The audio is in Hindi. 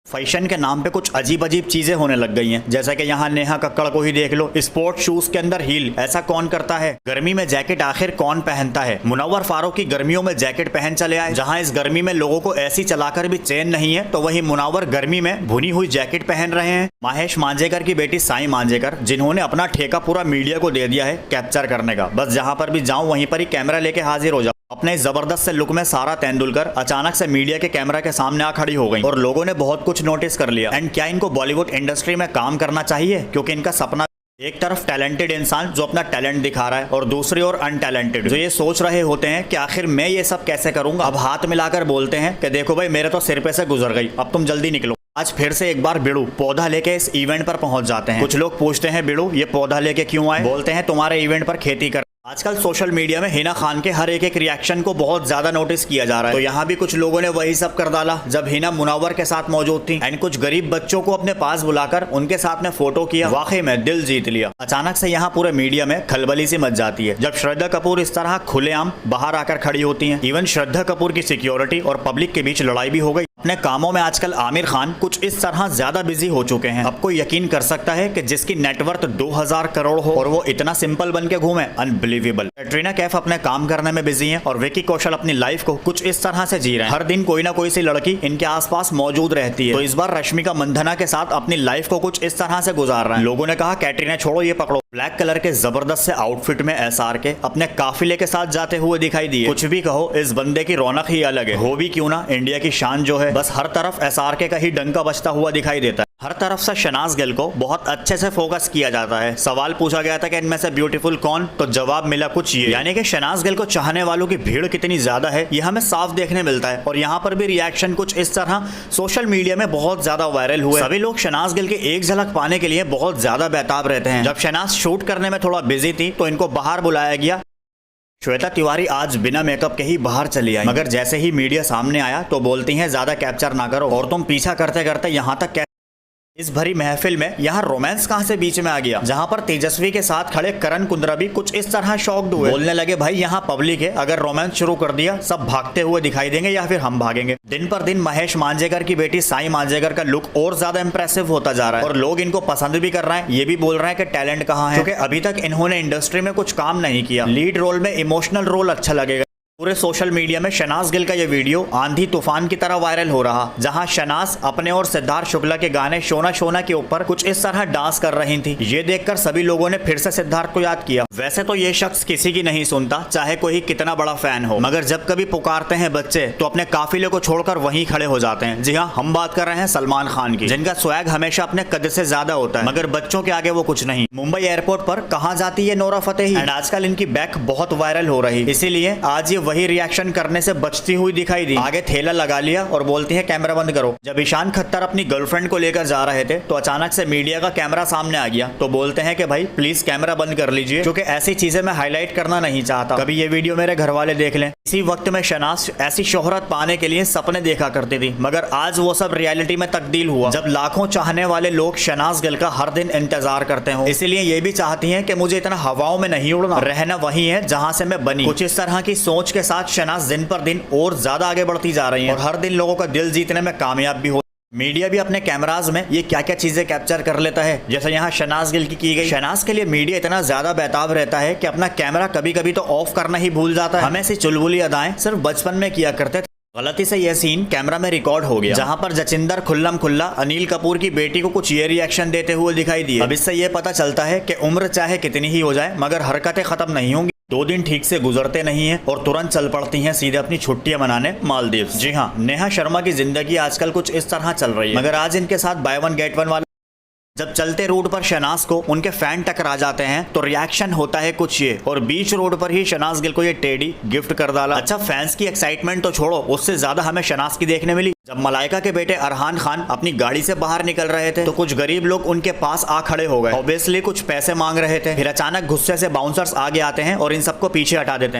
फैशन के नाम पे कुछ अजीब अजीब चीजें होने लग गई हैं। जैसा कि यहाँ नेहा कक्कड़ को ही देख लो, स्पोर्ट शूज के अंदर हील, ऐसा कौन करता है? गर्मी में जैकेट आखिर कौन पहनता है? मुनव्वर फारूक की गर्मियों में जैकेट पहन चले आए। जहाँ इस गर्मी में लोगों को ऐसी चलाकर भी चैन नहीं है, तो वही मुनव्वर गर्मी में भुनी हुई जैकेट पहन रहे हैं। महेश मांजरेकर की बेटी साई मांजरेकर, जिन्होंने अपना ठेका पूरा मीडिया को दे दिया है कैप्चर करने का। बस जहाँ पर भी जाऊँ वहीं पर ही कैमरा लेके हाजिर हो जाओ। अपने जबरदस्त से लुक में सारा तेंदुलकर अचानक से मीडिया के कैमरा के सामने आ खड़ी हो गई और लोगों ने बहुत कुछ नोटिस कर लिया। एंड क्या इनको बॉलीवुड इंडस्ट्री में काम करना चाहिए? क्योंकि इनका सपना, एक तरफ टैलेंटेड इंसान जो अपना टैलेंट दिखा रहा है और दूसरी ओर अनटैलेंटेड जो ये सोच रहे होते हैं कि आखिर मैं ये सब कैसे करूंगा। अब हाथ मिलाकर बोलते हैं कि देखो भाई, मेरे तो सिर पे से गुजर गई, अब तुम जल्दी निकलो। आज फिर से एक बार बिड़ू पौधा लेके इस इवेंट पर पहुंच जाते हैं। कुछ लोग पूछते हैं बिड़ू ये पौधा लेके क्यों आए? बोलते हैं तुम्हारे इवेंट पर खेती कर। आजकल सोशल मीडिया में हिना खान के हर एक रिएक्शन को बहुत ज्यादा नोटिस किया जा रहा है, तो यहाँ भी कुछ लोगों ने वही सब कर डाला जब हिना मुनव्वर के साथ मौजूद थी। एंड कुछ गरीब बच्चों को अपने पास बुलाकर उनके साथ में फोटो किया, वाकई में दिल जीत लिया। अचानक से यहाँ पूरे मीडिया में खलबली सी मच जाती है जब श्रद्धा कपूर इस तरह खुलेआम बाहर आकर खड़ी होती है। इवन श्रद्धा कपूर की सिक्योरिटी और पब्लिक के बीच लड़ाई भी हो गई। अपने कामों में आजकल आमिर खान कुछ इस तरह ज्यादा बिजी हो चुके हैं। अब कोई यकीन कर सकता है कि जिसकी नेटवर्थ 2000 करोड़ हो और वो इतना सिंपल बन के घूमे? अनबिलीवेबल। कैटरीना कैफ अपने काम करने में बिजी हैं और विकी कौशल अपनी लाइफ को कुछ इस तरह से जी रहे हैं। हर दिन कोई ना कोई सी लड़की इनके आसपास मौजूद रहती है, तो इस बार रश्मिका मंदाना के साथ अपनी लाइफ को कुछ इस तरह से गुजार रहे हैं। लोगों ने कहा कैटरीना छोड़ो, ये पकड़ो। ब्लैक कलर के जबरदस्त से आउटफिट में एसआर के अपने काफिले के साथ जाते हुए दिखाई दिए। कुछ भी कहो, इस बंदे की रौनक ही अलग है। हो भी क्यों ना, इंडिया की शान जो है, बस हर तरफ एसआर के का ही डंका बजता हुआ दिखाई देता है। हर तरफ से शहनाज गिल को बहुत अच्छे से फोकस किया जाता है। सवाल पूछा गया था कि इनमें से ब्यूटीफुल कौन, तो जवाब मिला कुछ ये, यानी कि शहनाज गिल को चाहने वालों की भीड़ कितनी ज्यादा है ये हमें साफ देखने मिलता है। और यहाँ पर भी रिएक्शन कुछ इस तरह सोशल मीडिया में बहुत ज्यादा वायरल हुए। सभी लोग शहनाज गिल की एक झलक पाने के लिए बहुत ज्यादा बेताब रहते हैं। जब शहनाज शूट करने में थोड़ा बिजी थी तो इनको बाहर बुलाया गया। श्वेता तिवारी आज बिना मेकअप के ही बाहर चली आई, मगर जैसे ही मीडिया सामने आया तो बोलती हैं ज्यादा कैप्चर ना करो, और तुम पीछा करते करते यहाँ तक। इस भरी महफिल में यहाँ रोमांस कहाँ से बीच में आ गया? जहाँ पर तेजस्वी के साथ खड़े करण कुंद्रा भी कुछ इस तरह शॉक्ड हुए, बोलने लगे भाई यहाँ पब्लिक है, अगर रोमांस शुरू कर दिया सब भागते हुए दिखाई देंगे या फिर हम भागेंगे। दिन पर दिन महेश मांजरेकर की बेटी साई मांजरेकर का लुक और ज्यादा इंप्रेसिव होता जा रहा है और लोग इनको पसंद भी कर रहे हैं। ये भी बोल रहे हैं कि टैलेंट कहाँ है, क्योंकि अभी तक इन्होंने इंडस्ट्री में कुछ काम नहीं किया। लीड रोल में इमोशनल रोल अच्छा लगेगा। पूरे सोशल मीडिया में शहनाज गिल का ये वीडियो आंधी तूफान की तरह वायरल हो रहा, जहां शहनाज अपने और सिद्धार्थ शुक्ला के गाने शोना शोना के ऊपर कुछ इस तरह डांस कर रही थी। ये देखकर सभी लोगों ने फिर से सिद्धार्थ को याद किया। वैसे तो ये शख्स किसी की नहीं सुनता, चाहे कोई कितना बड़ा फैन हो, मगर जब कभी पुकारते हैं बच्चे तो अपने काफिले को छोड़कर वहीं खड़े हो जाते हैं। जी हाँ, हम बात कर रहे हैं सलमान खान की, जिनका स्वैग हमेशा अपने कद से ज्यादा होता है, मगर बच्चों के आगे वो कुछ नहीं। मुंबई एयरपोर्ट पर कहाँ जाती है नोरा फतेही, एंड आजकल इनकी बैक बहुत वायरल हो रही, इसीलिए आज ये वही रिएक्शन करने से बचती हुई दिखाई दी। आगे थैला लगा लिया और बोलती है कैमरा बंद करो। जब ईशान खट्टर अपनी गर्लफ्रेंड को लेकर जा रहे थे तो अचानक से मीडिया का कैमरा सामने आ गया, तो बोलते हैं कि भाई प्लीज कैमरा बंद कर लीजिए, क्योंकि ऐसी चीजें मैं हाईलाइट करना नहीं चाहता, कभी ये वीडियो मेरे घर वाले देख लें। इसी वक्त में शहनाज ऐसी शोहरत पाने के लिए सपने देखा करती थी, मगर आज वो सब रियलिटी में तब्दील हुआ जब लाखों चाहने वाले लोग शहनाज गिल का हर दिन इंतजार करते हो। इसीलिए ये भी चाहती है कि मुझे इतना हवाओं में नहीं उड़ना, रहना वही है जहाँ से मैं बनी। कुछ इस तरह की सोच के साथ शहनाज दिन पर दिन और ज्यादा आगे बढ़ती जा रही है और हर दिन लोगों का दिल जीतने में कामयाब भी हो। मीडिया भी अपने कैमराज में ये क्या क्या चीजें कैप्चर कर लेता है, जैसे यहाँ शहनाज गिल की गई। शहनाज के लिए मीडिया इतना ज्यादा बेताब रहता है कि अपना कैमरा कभी कभी तो ऑफ करना ही भूल जाता है। हमें ऐसी चुलबुली अदाएं सिर्फ बचपन में किया करते थे। गलती से यह सीन कैमरा में रिकॉर्ड हो गया, जहां पर जचिंदर खुल्लम खुल्ला अनिल कपूर की बेटी को कुछ ये रिएक्शन देते हुए दिखाई दिए। अब इससे यह पता चलता है कि उम्र चाहे कितनी ही हो जाए, मगर हरकतें खत्म नहीं होंगी। 2 दिन ठीक से गुजरते नहीं हैं और तुरंत चल पड़ती हैं सीधे अपनी छुट्टियां मनाने मालदीव। जी हाँ, नेहा शर्मा की जिंदगी आजकल कुछ इस तरह चल रही है, मगर आज इनके साथ बाय वन गेट वन वाला। जब चलते रोड पर शहनाज को उनके फैन टकरा जाते हैं तो रिएक्शन होता है कुछ ये, और बीच रोड पर ही शहनाज गिल को ये टेडी गिफ्ट कर डाला। अच्छा, फैंस की एक्साइटमेंट तो छोड़ो, उससे ज्यादा हमें शहनाज की देखने मिली। जब मलाइका के बेटे अरहान खान अपनी गाड़ी से बाहर निकल रहे थे तो कुछ गरीब लोग उनके पास आ खड़े हो गए। ऑब्वियसली कुछ पैसे मांग रहे थे, फिर अचानक गुस्से से बाउंसर्स आगे आते हैं और इन सबको पीछे हटा देते हैं।